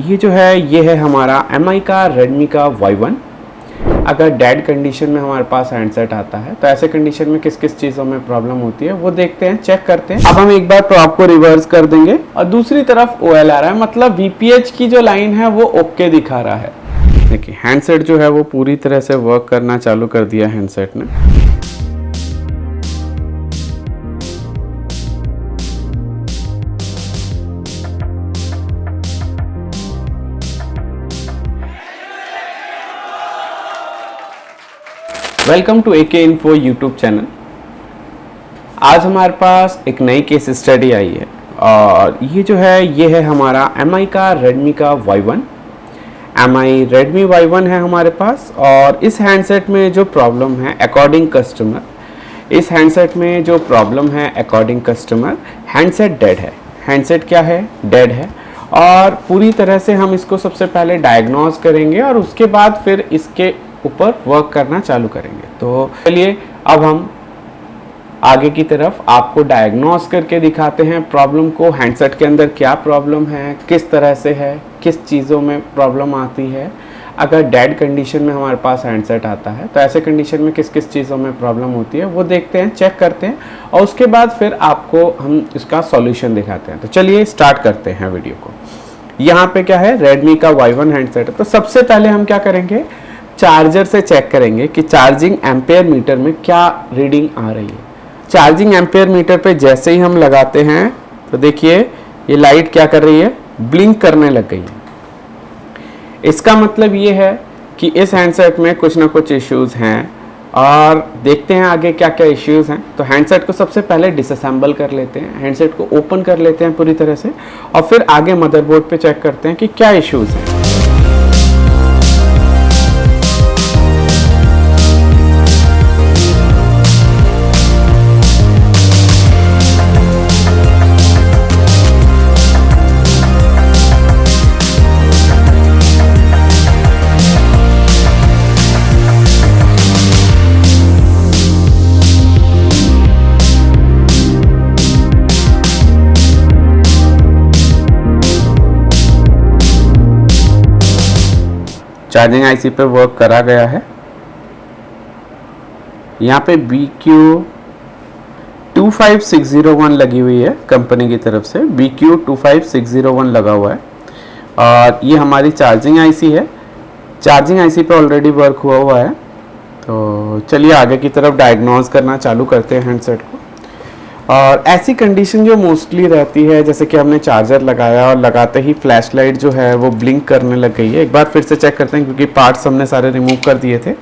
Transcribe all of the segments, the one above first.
ये जो है ये है हमारा MI का Redmi का Y1। अगर डेड कंडीशन में हमारे पास हैंडसेट आता है तो ऐसे कंडीशन में किस किस चीज़ों में प्रॉब्लम होती है वो देखते हैं, चेक करते हैं। अब हम एक बार प्रॉप को रिवर्स कर देंगे और दूसरी तरफ OL आ रहा है, मतलब VPH की जो लाइन है वो ओके दिखा रहा है। देखिए हैंडसेट जो है वो पूरी तरह से वर्क करना चालू कर दिया हैंडसेट ने। Welcome to AK info YouTube channel. आज हमारे पास एक नई केस स्टडी आई है और ये है हमारा MI का Redmi का Y1। MI Redmi Y1 है हमारे पास और इस हैंडसेट में जो प्रॉब्लम है अकॉर्डिंग कस्टमर, हैंडसेट डेड है। हैंडसेट क्या है? डेड है। और पूरी तरह से हम इसको सबसे पहले डायग्नोज करेंगे और उसके बाद फिर इसके ऊपर वर्क करना चालू करेंगे। तो चलिए अब हम आगे की तरफ आपको डायग्नोज करके दिखाते हैं प्रॉब्लम को। हैंडसेट के अंदर क्या प्रॉब्लम है, किस तरह से है, किस चीज़ों में प्रॉब्लम आती है। अगर डेड कंडीशन में हमारे पास हैंडसेट आता है तो ऐसे कंडीशन में किस किस चीज़ों में प्रॉब्लम होती है वो देखते हैं, चेक करते हैं और उसके बाद फिर आपको हम इसका सॉल्यूशन दिखाते हैं। तो चलिए स्टार्ट करते हैं वीडियो को। यहाँ पे क्या है, Redmi का Y1 हैंडसेट है। तो सबसे पहले हम क्या करेंगे, चार्जर से चेक करेंगे कि चार्जिंग एम्पेयर मीटर में क्या रीडिंग आ रही है। चार्जिंग एम्पेयर मीटर पे जैसे ही हम लगाते हैं तो देखिए ये लाइट क्या कर रही है, ब्लिंक करने लग गई है। इसका मतलब ये है कि इस हैंडसेट में कुछ ना कुछ इश्यूज हैं और देखते हैं आगे क्या क्या इश्यूज हैं। तो हैंडसेट को सबसे पहले डिसअसेंबल कर लेते हैं, हैंडसेट को ओपन कर लेते हैं पूरी तरह से और फिर आगे मदरबोर्ड पे चेक करते हैं कि क्या इश्यूज हैं। चार्जिंग IC पे वर्क करा गया है। यहाँ पे BQ25601 लगी हुई है कंपनी की तरफ से, BQ25601 लगा हुआ है और ये हमारी चार्जिंग IC है। चार्जिंग IC पे ऑलरेडी वर्क हुआ है। तो चलिए आगे की तरफ डायग्नोज करना चालू करते हैं हैंडसेट को। और ऐसी कंडीशन जो मोस्टली रहती है, जैसे कि हमने चार्जर लगाया और लगाते ही फ्लैश लाइट जो है वो ब्लिंक करने लग गई है। एक बार फिर से चेक करते हैं क्योंकि पार्ट्स हमने सारे रिमूव कर दिए थे।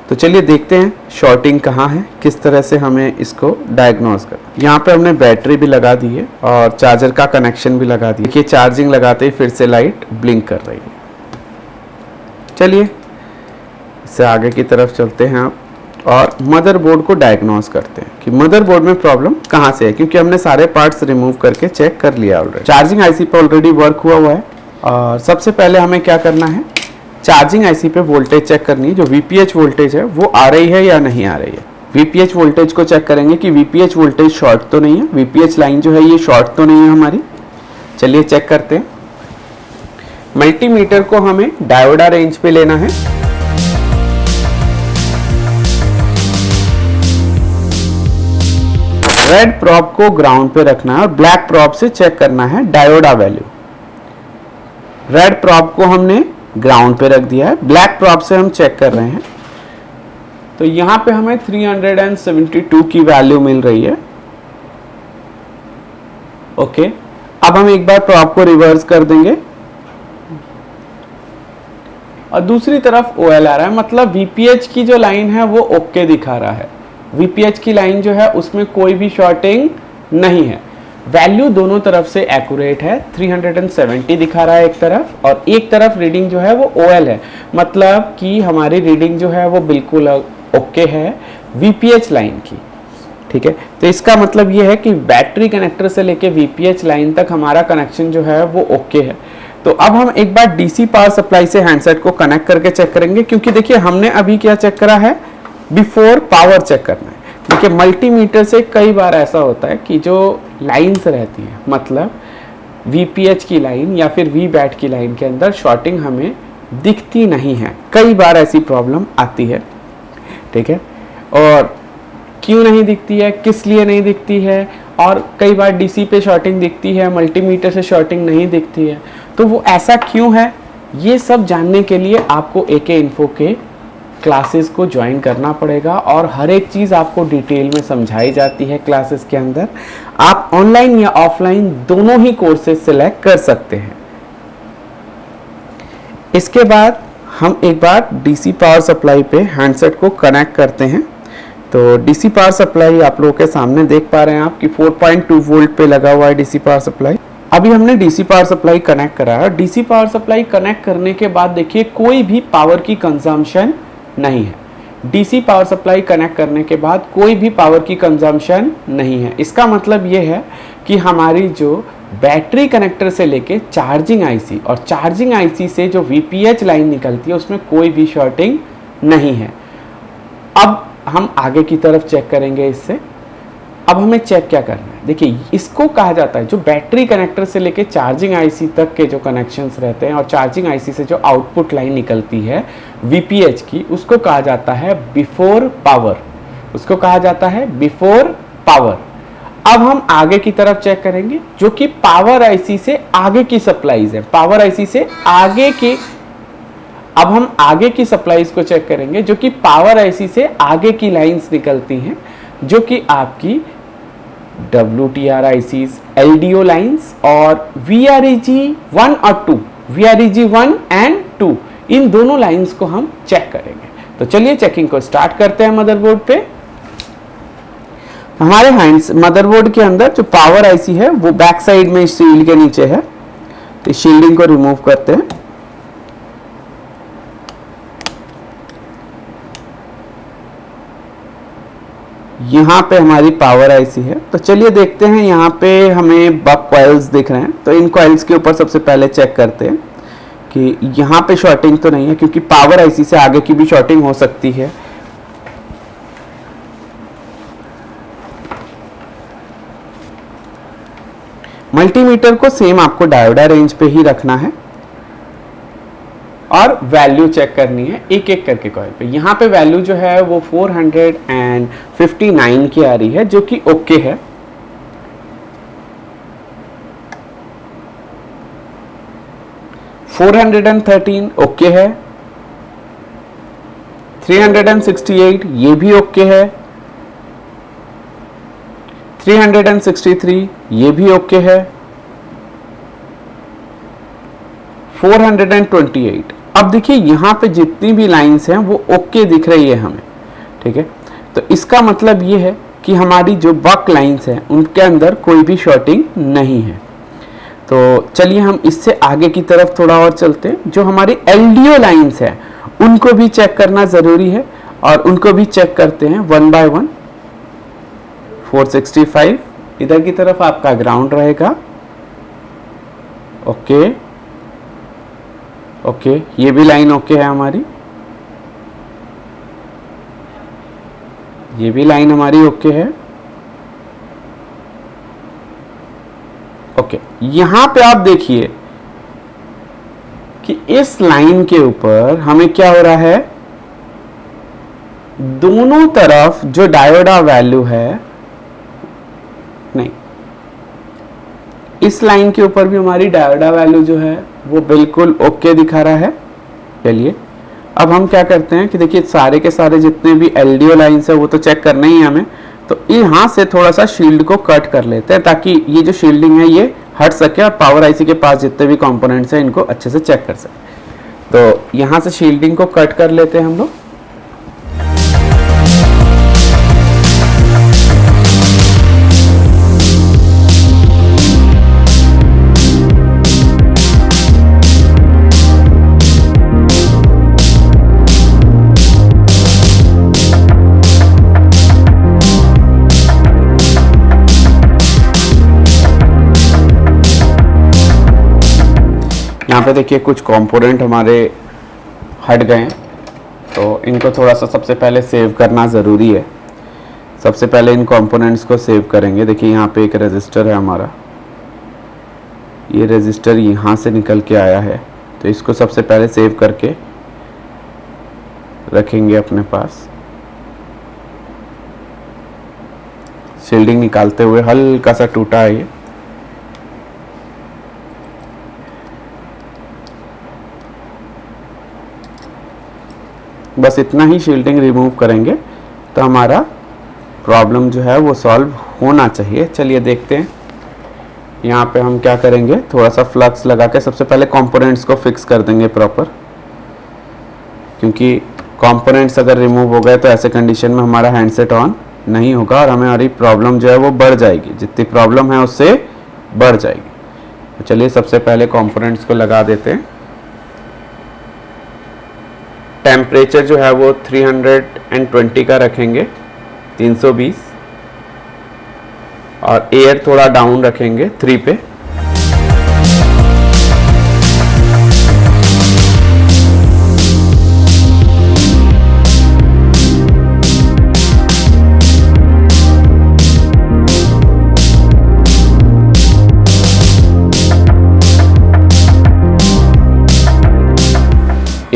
तो चलिए देखते हैं शॉर्टिंग कहाँ है, किस तरह से हमें इसको डायग्नोज कर। यहाँ पे हमने बैटरी भी लगा दी है और चार्जर का कनेक्शन भी लगा दिया। देखिए चार्जिंग लगाते ही फिर से लाइट ब्लिंक कर रही है। चलिए इससे आगे की तरफ चलते हैं आप और मदरबोर्ड को डायग्नोज करते हैं कि मदरबोर्ड में प्रॉब्लम कहाँ से है, क्योंकि हमने सारे पार्ट्स रिमूव करके चेक कर लिया ऑलरेडी। चार्जिंग IC पे ऑलरेडी वर्क हुआ है और सबसे पहले हमें क्या करना है, चार्जिंग IC पे वोल्टेज चेक करनी है। जो VPH वोल्टेज है वो आ रही है या नहीं आ रही है। VPH वोल्टेज को चेक करेंगे कि VPH वोल्टेज शॉर्ट तो नहीं है, VPH लाइन जो है ये शॉर्ट तो नहीं है हमारी। चलिए चेक करते हैं। मल्टीमीटर को हमें डायोडा रेंज पे लेना है। रेड प्रॉप को ग्राउंड पे रखना है और ब्लैक प्रॉप से चेक करना है डायोडा वैल्यू। रेड प्रॉप को हमने ग्राउंड पे रख दिया है, ब्लैक प्रॉप से हम चेक कर रहे हैं। तो यहाँ पे हमें 372 की वैल्यू मिल रही है। ओके, अब हम एक बार प्रॉप को रिवर्स कर देंगे और दूसरी तरफ OL आ रहा है, मतलब VPH की जो लाइन है वो ओके दिखा रहा है। VPH की लाइन जो है उसमें कोई भी शॉर्टिंग नहीं है। वैल्यू दोनों तरफ से एक्यूरेट है। 370 दिखा रहा है एक तरफ और एक तरफ रीडिंग जो है वो OL है, मतलब कि हमारी रीडिंग जो है वो बिल्कुल ओके है VPH लाइन की। ठीक है, तो इसका मतलब ये है कि बैटरी कनेक्टर से लेके VPH लाइन तक हमारा कनेक्शन जो है वो ओके है। तो अब हम एक बार DC पावर सप्लाई से हैंडसेट को कनेक्ट करके चेक करेंगे, क्योंकि देखिए हमने अभी क्या चेक करा है, बिफोर पावर चेक करना है। देखिए मल्टीमीटर से कई बार ऐसा होता है कि जो लाइंस रहती है, मतलब VPH की लाइन या फिर VBAT की लाइन के अंदर शॉर्टिंग हमें दिखती नहीं है। कई बार ऐसी प्रॉब्लम आती है, ठीक है। और क्यों नहीं दिखती है, किस लिए नहीं दिखती है, और कई बार DC पे शॉर्टिंग दिखती है, मल्टीमीटर से शॉर्टिंग नहीं दिखती है, तो वो ऐसा क्यों है, ये सब जानने के लिए आपको AK इन्फो के क्लासेस को ज्वाइन करना पड़ेगा और हर एक चीज़ आपको डिटेल में समझाई जाती है क्लासेस के अंदर। आप ऑनलाइन या ऑफलाइन दोनों ही कोर्सेज सिलेक्ट कर सकते हैं। इसके बाद हम एक बार DC पावर सप्लाई पे हैंडसेट को कनेक्ट करते हैं। तो DC पावर सप्लाई आप लोगों के सामने देख पा रहे हैं आप कि 4.2 वोल्ट पे लगा हुआ है DC पावर सप्लाई। अभी हमने DC पावर सप्लाई कनेक्ट करा है। DC पावर सप्लाई कनेक्ट करने के बाद देखिए कोई भी पावर की कंजम्पशन नहीं है। DC पावर सप्लाई कनेक्ट करने के बाद कोई भी पावर की कंजम्पशन नहीं है। इसका मतलब ये है कि हमारी जो बैटरी कनेक्टर से लेके चार्जिंग IC और चार्जिंग IC से जो VPH लाइन निकलती है उसमें कोई भी शॉर्टिंग नहीं है। अब हम आगे की तरफ चेक करेंगे इससे। अब हमें चेक क्या करना है, देखिए इसको कहा जाता है जो बैटरी कनेक्टर से लेके चार्जिंग IC तक के जो कनेक्शंस रहते हैं और चार्जिंग IC से जो आउटपुट लाइन निकलती है VPH की, उसको कहा जाता है बिफोर पावर। उसको कहा जाता है बिफोर पावर। अब हम आगे की तरफ चेक करेंगे जो कि पावर IC से आगे की सप्लाईज है। पावर IC से आगे की, अब हम आगे की सप्लाईज को चेक करेंगे जो कि पावर IC से आगे की लाइंस निकलती हैं, जो कि आपकी WTR ICs, LDO लाइंस और VREG 1 और 2, VREG 1 एंड 2, इन दोनों लाइंस को हम चेक करेंगे। तो चलिए चेकिंग को स्टार्ट करते हैं। मदरबोर्ड पे हमारे हैंड्स मदरबोर्ड के अंदर जो पावर IC है वो बैक साइड में शील्ड के नीचे है। तो शील्डिंग को रिमूव करते हैं। यहाँ पे हमारी पावर IC है। तो चलिए देखते हैं, यहाँ पे हमें बक कॉइल्स दिख रहे हैं। तो इन कॉइल्स के ऊपर सबसे पहले चेक करते हैं कि यहाँ पे शॉर्टिंग तो नहीं है, क्योंकि पावर IC से आगे की भी शॉर्टिंग हो सकती है। मल्टीमीटर को सेम आपको डायोडा रेंज पे ही रखना है और वैल्यू चेक करनी है एक एक करके कॉइल पे। यहाँ पे वैल्यू जो है वो 459 की आ रही है, जो कि ओके है। $413 ओके है। 368 ये भी ओके है। 363 ये भी ओके है। 428। अब देखिए यहाँ पे जितनी भी लाइंस हैं वो ओके दिख रही है हमें, ठीक है। तो इसका मतलब ये है कि हमारी जो बक लाइंस हैं उनके अंदर कोई भी शॉर्टिंग नहीं है। तो चलिए हम इससे आगे की तरफ थोड़ा और चलते हैं। जो हमारी LDO लाइंस हैं उनको भी चेक करना ज़रूरी है और उनको भी चेक करते हैं 1 बाय 1। 465 इधर की तरफ आपका ग्राउंड रहेगा, ओके ओके। ये भी लाइन ओके है हमारी, ये भी लाइन हमारी ओके है, ओके। यहां पे आप देखिए कि इस लाइन के ऊपर हमें क्या हो रहा है, दोनों तरफ जो डायोडा वैल्यू है, नहीं, इस लाइन के ऊपर भी हमारी डायोडा वैल्यू जो है वो बिल्कुल ओके दिखा रहा है। चलिए अब हम क्या करते हैं कि देखिए सारे के सारे जितने भी LDO लाइंस है वो तो चेक करना ही है हमें। तो यहाँ से थोड़ा सा शील्ड को कट कर लेते हैं ताकि ये जो शील्डिंग है ये हट सके और पावर IC के पास जितने भी कंपोनेंट्स हैं इनको अच्छे से चेक कर सके। तो यहाँ से शील्डिंग को कट कर लेते हैं हम लोग। यहाँ पे देखिए कुछ कंपोनेंट हमारे हट गए हैं, तो इनको थोड़ा सा सबसे पहले सेव करना ज़रूरी है। सबसे पहले इन कंपोनेंट्स को सेव करेंगे। देखिए यहाँ पे एक रजिस्टर है हमारा, ये रजिस्टर यहाँ से निकल के आया है, तो इसको सबसे पहले सेव करके रखेंगे अपने पास। शील्डिंग निकालते हुए हल्का सा टूटा है ये। बस इतना ही शील्डिंग रिमूव करेंगे तो हमारा प्रॉब्लम जो है वो सॉल्व होना चाहिए। चलिए देखते हैं। यहाँ पे हम क्या करेंगे, थोड़ा सा फ्लक्स लगा के सबसे पहले कंपोनेंट्स को फिक्स कर देंगे प्रॉपर, क्योंकि कंपोनेंट्स अगर रिमूव हो गए तो ऐसे कंडीशन में हमारा हैंडसेट ऑन नहीं होगा और हमारी प्रॉब्लम जो है वो बढ़ जाएगी, जितनी प्रॉब्लम है उससे बढ़ जाएगी। तो चलिए सबसे पहले कंपोनेंट्स को लगा देते हैं। टेम्परेचर जो है वो 320 का रखेंगे, 320, और एयर थोड़ा डाउन रखेंगे 3 पे।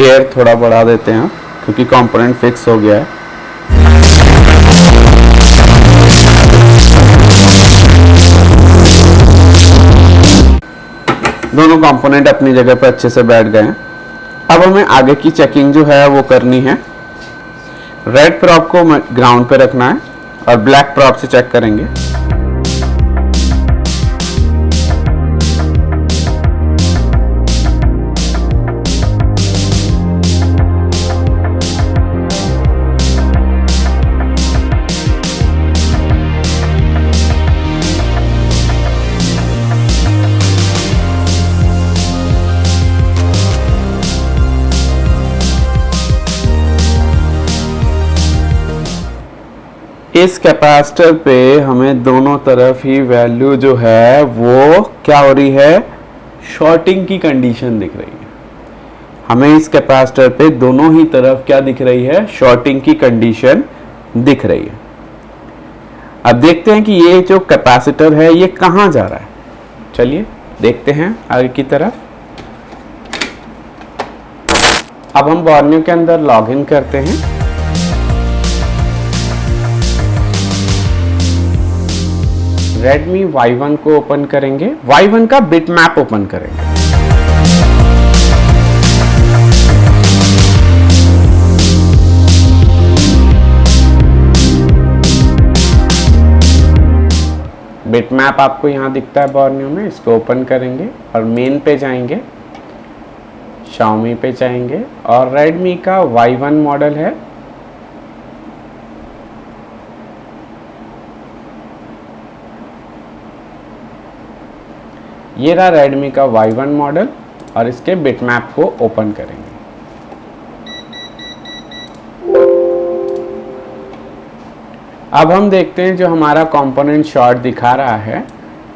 एयर थोड़ा बढ़ा देते हैं क्योंकि कंपोनेंट फिक्स हो गया है। दोनों कंपोनेंट अपनी जगह पर अच्छे से बैठ गए हैं। अब हमें आगे की चेकिंग जो है वो करनी है। रेड प्रॉप को ग्राउंड पे रखना है और ब्लैक प्रॉप से चेक करेंगे। इस कैपेसिटर पे हमें दोनों तरफ ही वैल्यू जो है वो क्या हो रही है, शॉर्टिंग की कंडीशन दिख रही है। हमें इस कैपेसिटर पे दोनों ही तरफ क्या दिख रही है, शॉर्टिंग की कंडीशन दिख रही है। अब देखते हैं कि ये जो कैपेसिटर है ये कहाँ जा रहा है। चलिए देखते हैं आगे की तरफ। अब हम बॉर्नियो के अंदर लॉग इन करते हैं। Redmi Y1 को ओपन करेंगे, Y1 का बिट मैप ओपन करेंगे। बिट मैप आपको यहाँ दिखता है बॉर्नियो में, इसको ओपन करेंगे और मेन पे जाएंगे, Xiaomi पे जाएंगे और Redmi का Y1 मॉडल है। ये रहा Redmi का Y1 मॉडल और इसके बिट मैप को ओपन करेंगे। अब हम देखते हैं जो हमारा कंपोनेंट शॉर्ट दिखा रहा है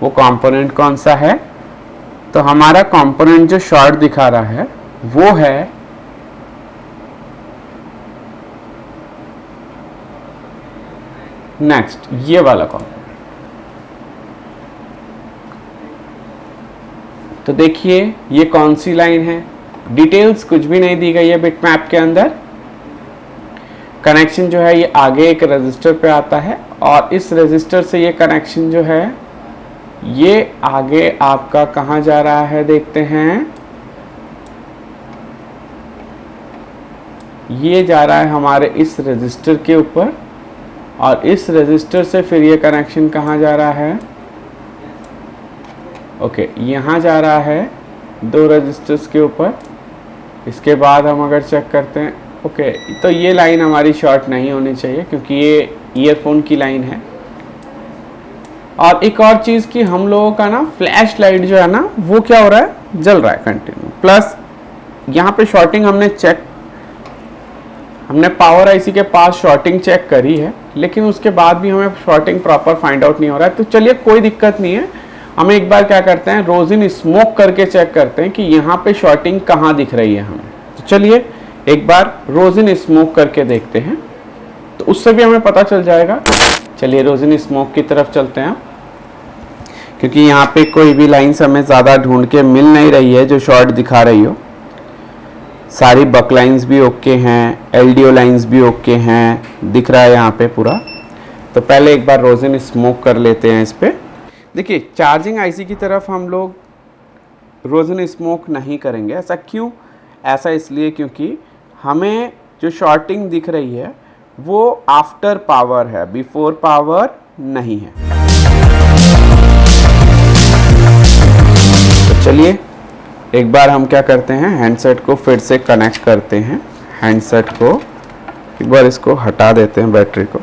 वो कंपोनेंट कौन सा है। तो हमारा कंपोनेंट जो शॉर्ट दिखा रहा है वो है नेक्स्ट, ये वाला कंपोनेंट। तो देखिए ये कौन सी लाइन है, डिटेल्स कुछ भी नहीं दी गई है बिट मैप के अंदर। कनेक्शन जो है ये आगे एक रजिस्टर पे आता है और इस रजिस्टर से ये कनेक्शन जो है ये आगे आपका कहाँ जा रहा है, देखते हैं। ये जा रहा है हमारे इस रजिस्टर के ऊपर और इस रजिस्टर से फिर ये कनेक्शन कहाँ जा रहा है, ओके यहाँ जा रहा है 2 रजिस्टर्स के ऊपर। इसके बाद हम अगर चेक करते हैं, ओके तो ये लाइन हमारी शॉर्ट नहीं होनी चाहिए क्योंकि ये ईयरफोन की लाइन है। और एक और चीज़ कि हम लोगों का ना फ्लैश लाइट जो है ना वो क्या हो रहा है, जल रहा है कंटिन्यू। प्लस यहाँ पे शॉर्टिंग हमने पावर आईसी के पास शॉर्टिंग चेक करी है, लेकिन उसके बाद भी हमें शॉर्टिंग प्रॉपर फाइंड आउट नहीं हो रहा है। तो चलिए कोई दिक्कत नहीं है, हम एक बार क्या करते हैं, रोजिन स्मोक करके चेक करते हैं कि यहाँ पे शॉर्टिंग कहाँ दिख रही है हमें। तो चलिए एक बार रोजिन स्मोक करके देखते हैं, तो उससे भी हमें पता चल जाएगा। चलिए रोजिन स्मोक की तरफ चलते हैं, क्योंकि यहाँ पे कोई भी लाइन्स हमें ज़्यादा ढूंढ के मिल नहीं रही है जो शॉर्ट दिखा रही हो। सारी बक लाइन्स भी ओके हैं, एलडीओ लाइन्स भी ओके हैं, दिख रहा है यहाँ पे पूरा। तो पहले एक बार रोज़न स्मोक कर लेते हैं इस पर। देखिए चार्जिंग आईसी की तरफ हम लोग रोज़न स्मोक नहीं करेंगे। ऐसा क्यों? ऐसा इसलिए क्योंकि हमें जो शॉर्टिंग दिख रही है वो आफ्टर पावर है, बिफोर पावर नहीं है। तो चलिए एक बार हम क्या करते हैं, हैंडसेट को फिर से कनेक्ट करते हैं। हैंडसेट को एक बार इसको हटा देते हैं, बैटरी को।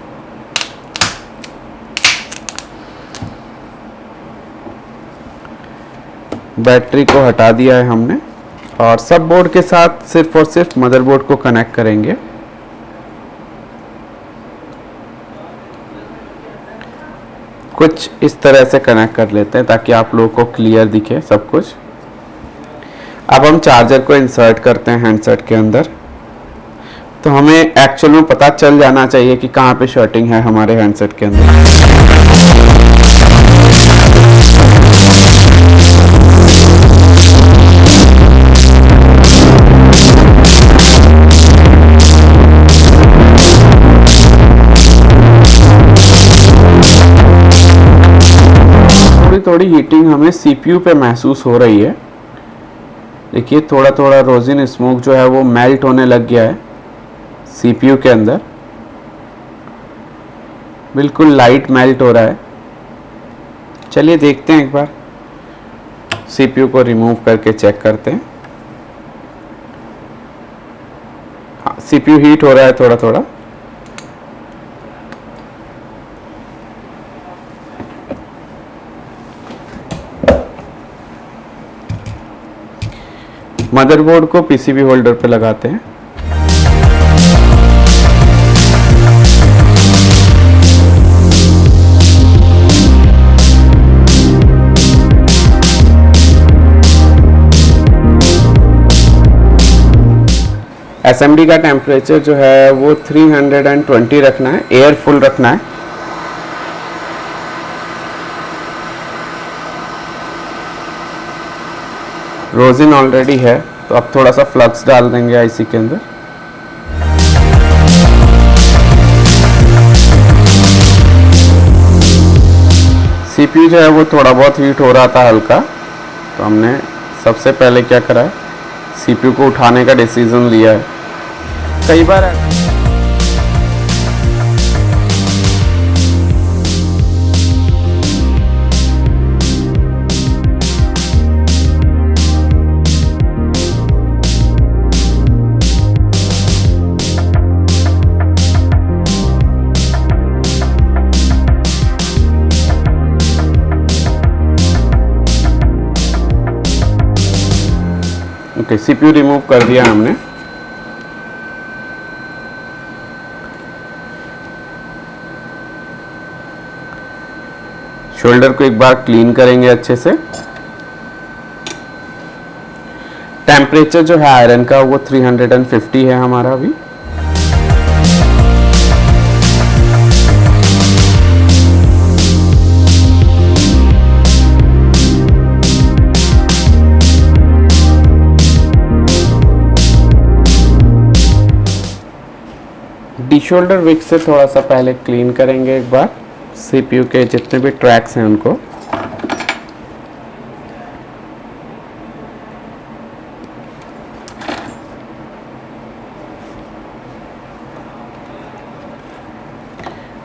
बैटरी को हटा दिया है हमने और सब बोर्ड के साथ सिर्फ और सिर्फ मदरबोर्ड को कनेक्ट करेंगे। कुछ इस तरह से कनेक्ट कर लेते हैं ताकि आप लोगों को क्लियर दिखे सब कुछ। अब हम चार्जर को इंसर्ट करते हैं हैंडसेट के अंदर। तो हमें एक्चुअल में पता चल जाना चाहिए कि कहाँ पे शॉर्टिंग है हमारे हैंडसेट के अंदर। थोड़ी हीटिंग हमें सीपीयू पे महसूस हो रही है। देखिए थोड़ा थोड़ा रोज़न स्मोक जो है वो मेल्ट होने लग गया है सीपीयू के अंदर, बिल्कुल लाइट मेल्ट हो रहा है। चलिए देखते हैं एक बार, सीपीयू को रिमूव करके चेक करते हैं। हाँ, सीपीयू हीट हो रहा है थोड़ा थोड़ा। मदरबोर्ड को पीसीबी होल्डर पे लगाते हैं। एसएमडी का टेम्परेचर जो है वो 320 रखना है, एयर फुल रखना है। रोज़न ऑलरेडी है तो अब थोड़ा सा फ्लक्स डाल देंगे आईसी के अंदर। सीपीयू जो है वो थोड़ा बहुत हीट हो रहा था हल्का, तो हमने सबसे पहले क्या करा है, सीपीयू को उठाने का डिसीजन लिया है। कई बार ओके, सीपीयू रिमूव कर दिया हमने। शोल्डर को एक बार क्लीन करेंगे अच्छे से। टेम्परेचर जो है आयरन का वो 350 है हमारा अभी। डी शोल्डर विक से थोड़ा सा पहले क्लीन करेंगे एक बार सीपीयू के जितने भी ट्रैक्स हैं उनको।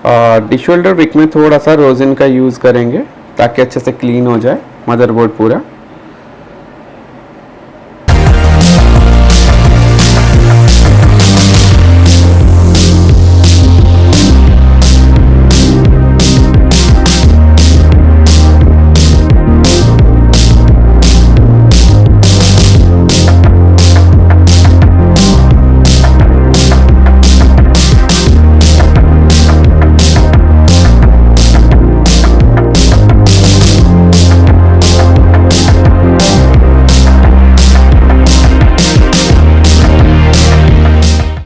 और डी शोल्डर विक में थोड़ा सा रोज़न का यूज़ करेंगे ताकि अच्छे से क्लीन हो जाए मदरबोर्ड पूरा।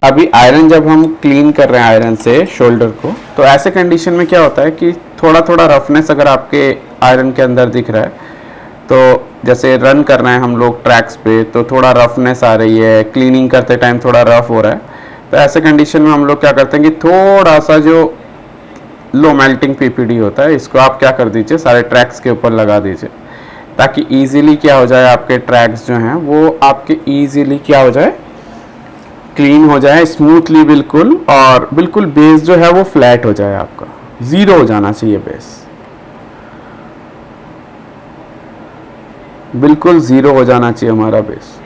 अभी आयरन जब हम क्लीन कर रहे हैं आयरन से शोल्डर को, तो ऐसे कंडीशन में क्या होता है कि थोड़ा थोड़ा रफनेस अगर आपके आयरन के अंदर दिख रहा है। तो जैसे रन कर रहे हैं हम लोग ट्रैक्स पे तो थोड़ा रफनेस आ रही है, क्लीनिंग करते टाइम थोड़ा रफ हो रहा है, तो ऐसे कंडीशन में हम लोग क्या करते हैं कि थोड़ा सा जो लो मेल्टिंग पीपीडी होता है इसको आप क्या कर दीजिए सारे ट्रैक्स के ऊपर लगा दीजिए, ताकि इजीली क्या हो जाए आपके ट्रैक्स जो हैं वो आपके इजीली क्या हो जाए, क्लीन हो जाए स्मूथली बिल्कुल, और बिल्कुल बेस जो है वो फ्लैट हो जाए, आपका ज़ीरो हो जाना चाहिए बेस, बिल्कुल ज़ीरो हो जाना चाहिए हमारा बेस।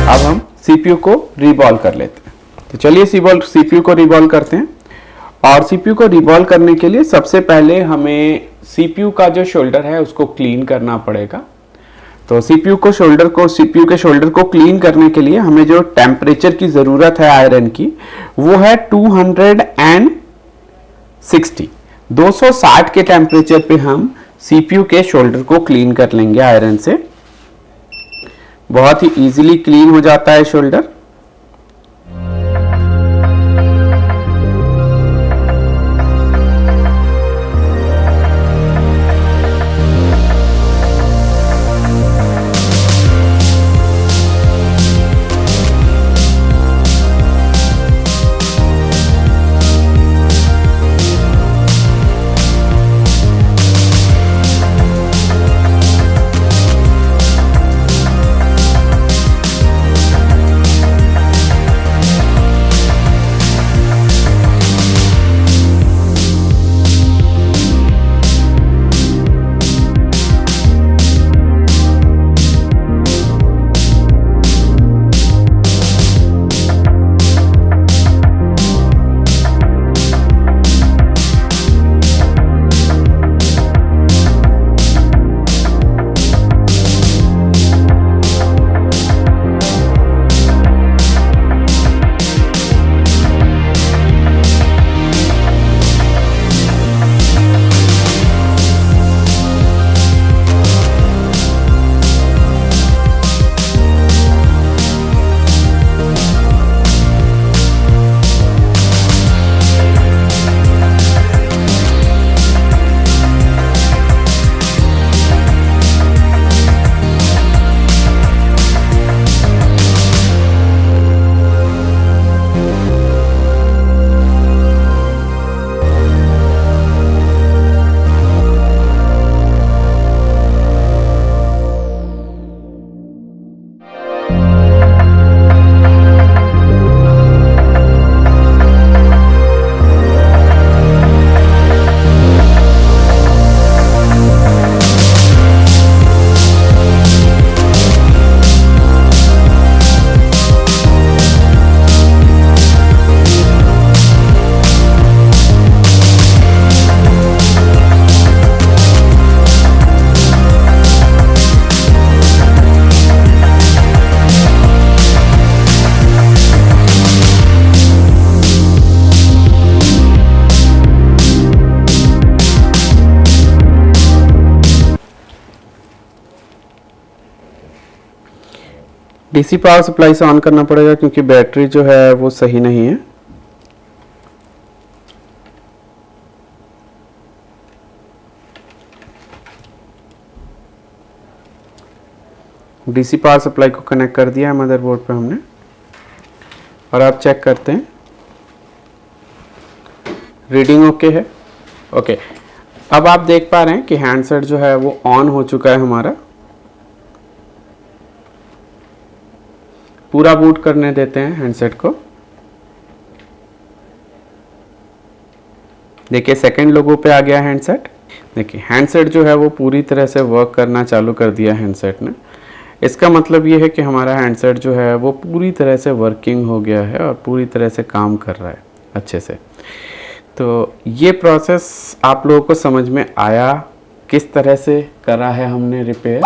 अब हम सीपीयू को रिवॉल्व कर लेते हैं, तो चलिए सीपीयू को रिवॉल्व करते हैं। और सीपीयू को रिवॉल्व करने के लिए सबसे पहले हमें सीपीयू का जो शोल्डर है उसको क्लीन करना पड़ेगा। तो सीपीयू के शोल्डर को क्लीन करने के लिए हमें जो टेम्परेचर की ज़रूरत है आयरन की वो है 260 के टेम्परेचर पे हम सीपीयू के शोल्डर को क्लीन कर लेंगे आयरन से। बहुत ही इजीली क्लीन हो जाता है शोल्डर। डीसी पावर सप्लाई से ऑन करना पड़ेगा क्योंकि बैटरी जो है वो सही नहीं है। डीसी पावर सप्लाई को कनेक्ट कर दिया है मदरबोर्ड पे हमने, और आप चेक करते हैं रीडिंग ओके है। ओके, अब आप देख पा रहे हैं कि हैंडसेट जो है वो ऑन हो चुका है हमारा। पूरा बूट करने देते हैं हैंडसेट को। देखिए सेकंड लोगो पे आ गया हैंडसेट। देखिए हैंडसेट जो है वो पूरी तरह से वर्क करना चालू कर दिया हैंडसेट ने। इसका मतलब ये है कि हमारा हैंडसेट जो है वो पूरी तरह से वर्किंग हो गया है और पूरी तरह से काम कर रहा है अच्छे से। तो ये प्रोसेस आप लोगों को समझ में आया, किस तरह से करा है हमने रिपेयर,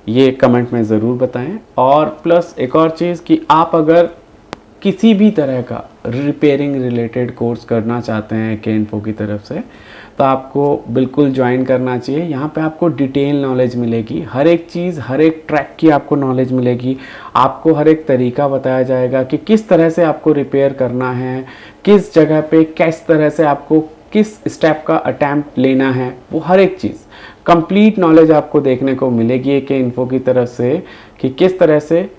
ये कमेंट में ज़रूर बताएं। और प्लस एक और चीज़ कि आप अगर किसी भी तरह का रिपेयरिंग रिलेटेड कोर्स करना चाहते हैं केइन्फो की तरफ से, तो आपको बिल्कुल ज्वाइन करना चाहिए। यहाँ पे आपको डिटेल नॉलेज मिलेगी, हर एक चीज़, हर एक ट्रैक की आपको नॉलेज मिलेगी। आपको हर एक तरीका बताया जाएगा कि किस तरह से आपको रिपेयर करना है, किस जगह पे किस तरह से आपको किस स्टेप का अटैम्प्ट लेना है, वो हर एक चीज़ कंप्लीट नॉलेज आपको देखने को मिलेगी केइन्फो की तरफ से कि किस तरह से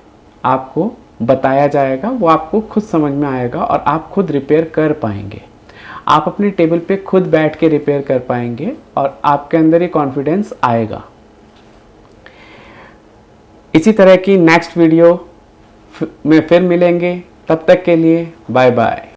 आपको बताया जाएगा। वो आपको खुद समझ में आएगा और आप खुद रिपेयर कर पाएंगे। आप अपने टेबल पे खुद बैठ के रिपेयर कर पाएंगे और आपके अंदर ये कॉन्फिडेंस आएगा। इसी तरह की नेक्स्ट वीडियो में फिर मिलेंगे, तब तक के लिए बाय बाय।